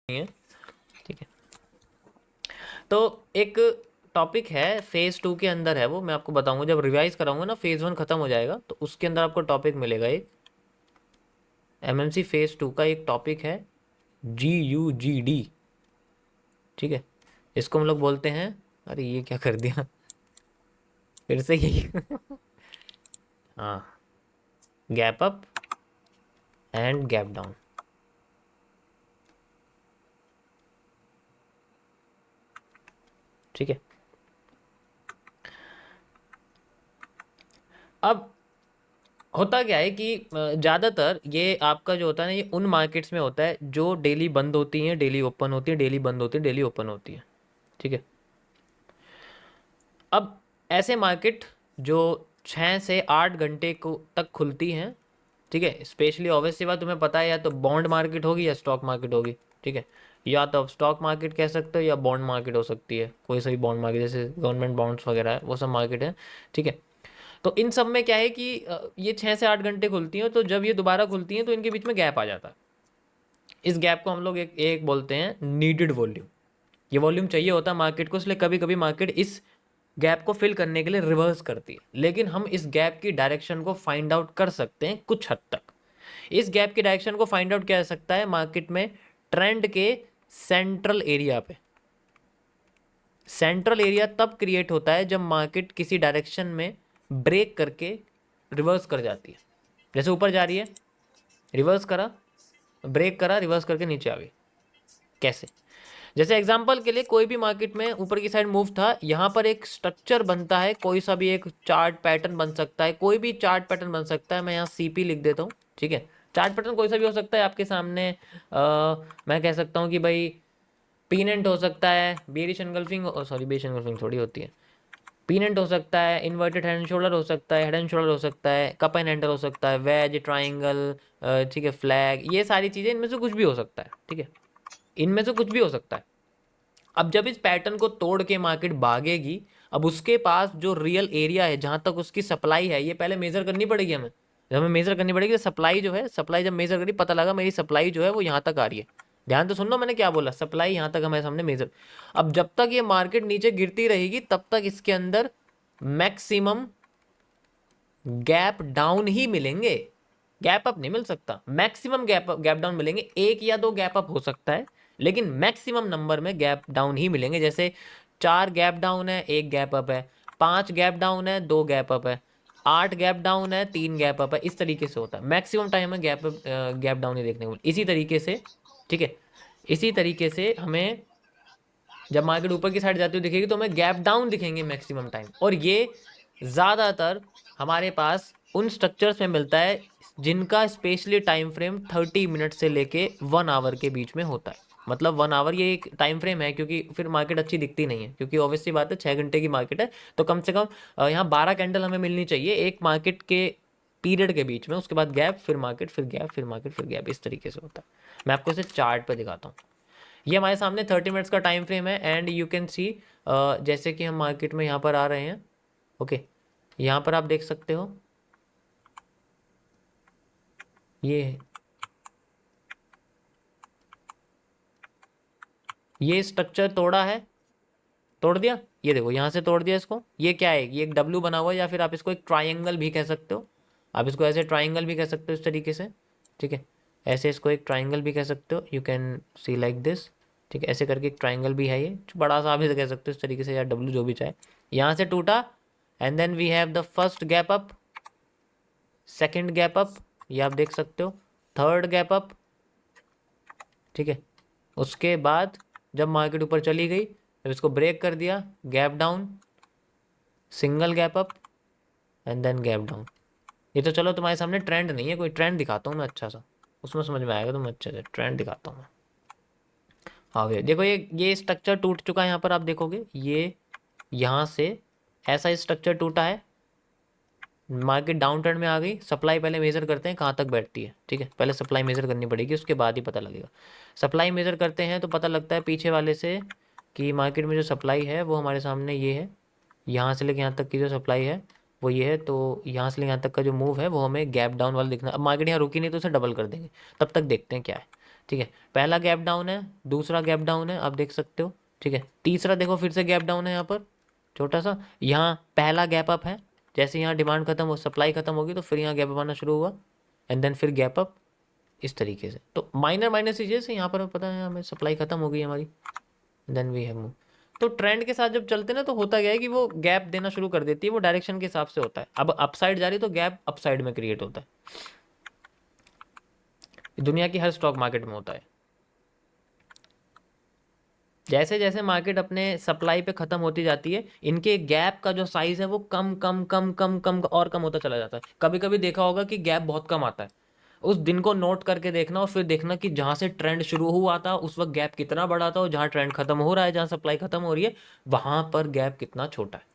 है, ठीक है। तो एक टॉपिक है फेज़ 2 के अंदर है, वो मैं आपको बताऊंगा जब रिवाइज कराऊंगा ना, फेज़ 1 खत्म हो जाएगा तो उसके अंदर आपको टॉपिक मिलेगा। एक एमएमसी फेज़ 2 का एक टॉपिक है GUGD, ठीक है। इसको हम लोग बोलते हैं, अरे ये क्या कर दिया फिर से यही हाँ, gap up and gap down, ठीक है। अब होता क्या है कि ज़्यादातर ये आपका जो होता है ना, ये उन मार्केट्स में होता है जो डेली बंद होती हैं, डेली ओपन होती हैं, डेली बंद होती हैं, डेली ओपन होती हैं, ठीक है। अब ऐसे मार्केट जो 6 से 8 घंटे को तक खुलती हैं, ठीक है, स्पेशली ऑब्वियस सी बात तुम्हें पता है, या तो बॉन्ड मार्केट होगी या स्टॉक मार्केट होगी, ठीक है। या तो आप स्टॉक मार्केट कह सकते हो या बॉन्ड मार्केट हो सकती है, कोई सा भी बॉन्ड मार्केट, जैसे गवर्नमेंट बॉन्ड्स वगैरह है, वो सब मार्केट है, ठीक है। तो इन सब में क्या है कि ये 6 से 8 घंटे खुलती हैं, तो जब ये दोबारा खुलती हैं तो इनके बीच में गैप आ जाता है। इस गैप को हम लोग एक बोलते हैं नीडेड वॉल्यूम। ये वॉल्यूम चाहिए होता है मार्केट को, इसलिए कभी कभी मार्केट इस गैप को फिल करने के लिए रिवर्स करती है, लेकिन हम इस गैप की डायरेक्शन को फाइंड आउट कर सकते हैं कुछ हद तक। इस गैप की डायरेक्शन को फाइंड आउट किया जा सकता है मार्केट में ट्रेंड के सेंट्रल एरिया पे। सेंट्रल एरिया तब क्रिएट होता है जब मार्केट किसी डायरेक्शन में ब्रेक करके रिवर्स कर जाती है। जैसे ऊपर जा रही है, रिवर्स करा, ब्रेक करा, रिवर्स करके नीचे आ गई। कैसे? जैसे एग्जांपल के लिए कोई भी मार्केट में ऊपर की साइड मूव था, यहाँ पर एक स्ट्रक्चर बनता है, कोई सा भी एक चार्ट पैटर्न बन सकता है, कोई भी चार्ट पैटर्न बन सकता है। मैं यहाँ CP लिख देता हूँ, ठीक है। चार्ट पैटर्न कोई सा भी हो सकता है आपके सामने। मैं कह सकता हूँ कि भाई पीनेंट हो सकता है, bearish engulfing, sorry bearish engulfing थोड़ी होती है, पीनेंट हो सकता है, इन्वर्टेड हेड एंड शोल्डर हो सकता है, हेड एंड शोल्डर हो सकता है, कप एंड हैंडल हो सकता है, वेज, ट्राइंगल, ठीक है, फ्लैग, ये सारी चीज़ें इनमें से कुछ भी हो सकता है, ठीक है। इनमें से कुछ भी हो सकता है। अब जब इस पैटर्न को तोड़ के मार्केट भागेगी, अब उसके पास जो रियल एरिया है जहां तक उसकी सप्लाई है, ये पहले मेजर करनी पड़ेगी हमें। जब हमें मेजर करनी पड़ेगी सप्लाई जो है, सप्लाई जब मेजर करी पता लगा मेरी सप्लाई जो है वो यहाँ तक आ रही है। ध्यान तो सुन लो मैंने क्या बोला, सप्लाई यहाँ तक हमारे सामने मेजर। अब जब तक ये मार्केट नीचे गिरती रहेगी तब तक इसके अंदर मैक्सिमम गैप डाउन ही मिलेंगे, गैप अप नहीं मिल सकता। मैक्सिमम गैप डाउन मिलेंगे, 1 या 2 गैप अप हो सकता है, लेकिन मैक्सिमम नंबर में गैप डाउन ही मिलेंगे। जैसे 4 गैप डाउन है, 1 गैप अप है, 5 गैप डाउन है, 2 गैप अप है, 8 गैप डाउन है, 3 गैप अप है। इस तरीके से होता है, मैक्सिमम टाइम में गैप डाउन ही देखने को मिले। इसी तरीके से, ठीक है, इसी तरीके से हमें जब मार्केट ऊपर की साइड जाती हुई दिखेगी तो हमें गैप डाउन दिखेंगे मैक्सिमम टाइम। और ये ज़्यादातर हमारे पास उन स्ट्रक्चर्स में मिलता है जिनका स्पेशली टाइम फ्रेम 30 मिनट से लेके 1 आवर के बीच में होता है। मतलब 1 आवर ये एक टाइम फ्रेम है, क्योंकि फिर मार्केट अच्छी दिखती नहीं है, क्योंकि ऑब्वियसली बात है 6 घंटे की मार्केट है, तो कम से कम यहाँ 12 कैंडल हमें मिलनी चाहिए एक मार्केट के पीरियड के बीच में। उसके बाद गैप, फिर मार्केट, फिर गैप, फिर मार्केट, फिर गैप, इस तरीके से होता है। मैं आपको इसे चार्ट पे दिखाता हूँ। ये हमारे सामने 30 मिनट्स का टाइम फ्रेम है, एंड यू कैन सी, जैसे कि हम मार्केट में यहाँ पर आ रहे हैं, ओके, यहाँ पर आप देख सकते हो ये स्ट्रक्चर तोड़ा है, तोड़ दिया, ये देखो यहाँ से तोड़ दिया इसको। ये क्या है, ये एक डब्ल्यू बना हुआ है, या फिर आप इसको एक ट्राइंगल भी कह सकते हो। आप इसको ऐसे ट्राइंगल भी कह सकते हो इस तरीके से, ठीक है। ऐसे इसको एक ट्राइंगल भी कह सकते हो, you can see like this, ठीक है। ऐसे करके एक ट्राइंगल भी है, ये बड़ा सा आप इसे कह सकते हो इस तरीके से, या डब्ल्यू, जो भी चाहे। यहाँ से टूटा, and then we have the first gap up, second gap up, ये आप देख सकते हो, थर्ड गैप अप, ठीक है। उसके बाद जब मार्केट ऊपर चली गई, जब इसको ब्रेक कर दिया, gap down, single gap up, and then gap down. ये तो चलो तुम्हारे सामने ट्रेंड नहीं है, कोई ट्रेंड दिखाता हूँ मैं अच्छा सा, उसमें समझ में आएगा। तुम अच्छे से ट्रेंड दिखाता हूँ मैं। हाँ भैया देखो, ये स्ट्रक्चर टूट चुका है। यहाँ पर आप देखोगे ये यहाँ से ऐसा स्ट्रक्चर टूटा है, मार्केट डाउन ट्रेंड में आ गई। सप्लाई पहले मेजर करते हैं कहाँ तक बैठती है, ठीक है। पहले सप्लाई मेजर करनी पड़ेगी, उसके बाद ही पता लगेगा। सप्लाई मेजर करते हैं तो पता लगता है पीछे वाले से कि मार्केट में जो सप्लाई है वो हमारे सामने ये है, यहाँ से लेके यहाँ तक की जो सप्लाई है वो ये है। तो यहाँ से लेके यहाँ तक का जो मूव है वो हमें गैप डाउन वाला दिखना। अब मार्केट यहाँ रुकी नहीं तो उसे डबल कर देंगे, तब तक देखते हैं क्या है, ठीक है, पहला गैप डाउन है, दूसरा गैप डाउन है, आप देख सकते हो। ठीक है, तीसरा देखो फिर से गैप डाउन है यहाँ पर छोटा सा। यहाँ पहला गैप अप है, जैसे यहाँ डिमांड खत्म हो, सप्लाई खत्म होगी तो फिर यहाँ गैप अप आना शुरू हुआ, एंड देन फिर गैप अप इस तरीके से। तो माइनर माइनर चीजें से यहाँ पर पता है हमें सप्लाई खत्म हो गई हमारी, देन वी हैव मूव। तो ट्रेंड के साथ जब चलते ना तो होता क्या है कि वो गैप देना शुरू कर देती है, वो डायरेक्शन के हिसाब से होता है। अब अपसाइड जा रही तो गैप अपसाइड में क्रिएट होता है, दुनिया की हर स्टॉक मार्केट में होता है। जैसे जैसे मार्केट अपने सप्लाई पे खत्म होती जाती है, इनके गैप का जो साइज है वो कम कम कम कम कम और कम होता चला जाता है। कभी कभी देखा होगा कि गैप बहुत कम आता है, उस दिन को नोट करके देखना और फिर देखना कि जहां से ट्रेंड शुरू हुआ था उस वक्त गैप कितना बड़ा था, और जहां ट्रेंड खत्म हो रहा है, जहां सप्लाई खत्म हो रही है, वहां पर गैप कितना छोटा है।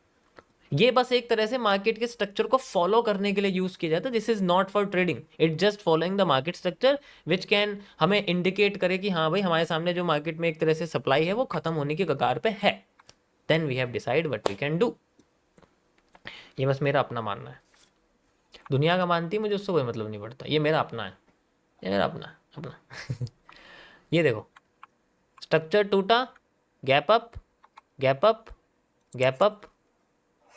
ये बस एक तरह से मार्केट के स्ट्रक्चर को फॉलो करने के लिए यूज किया जाता है। This is not for trading, it just following the market structure which can हमें इंडिकेट करे कि हाँ भाई हमारे सामने जो मार्केट में एक तरह से सप्लाई है वो खत्म होने की कगार पे है, then we have decide what we can do. ये बस मेरा अपना मानना है, दुनिया का मानती है, मुझे उससे कोई मतलब नहीं पड़ता, ये मेरा अपना है, ये मेरा अपना है, अपना। ये देखो, स्ट्रक्चर टूटा, gap up, gap up, gap up,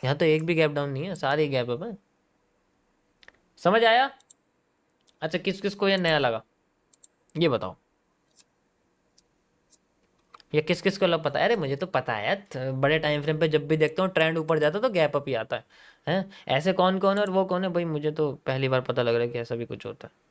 यहाँ तो एक भी गैप डाउन नहीं है, सारे गैप अप है। समझ आया? अच्छा, किस किस को ये नया लगा ये बताओ, या किस किस को लग पता है? अरे मुझे तो पता है यार, बड़े टाइम फ्रेम पे जब भी देखता हूँ ट्रेंड ऊपर जाता है तो गैप अप ही आता है। हैं? ऐसे कौन कौन है और वो कौन है भाई, मुझे तो पहली बार पता लग रहा है कि ऐसा भी कुछ होता है।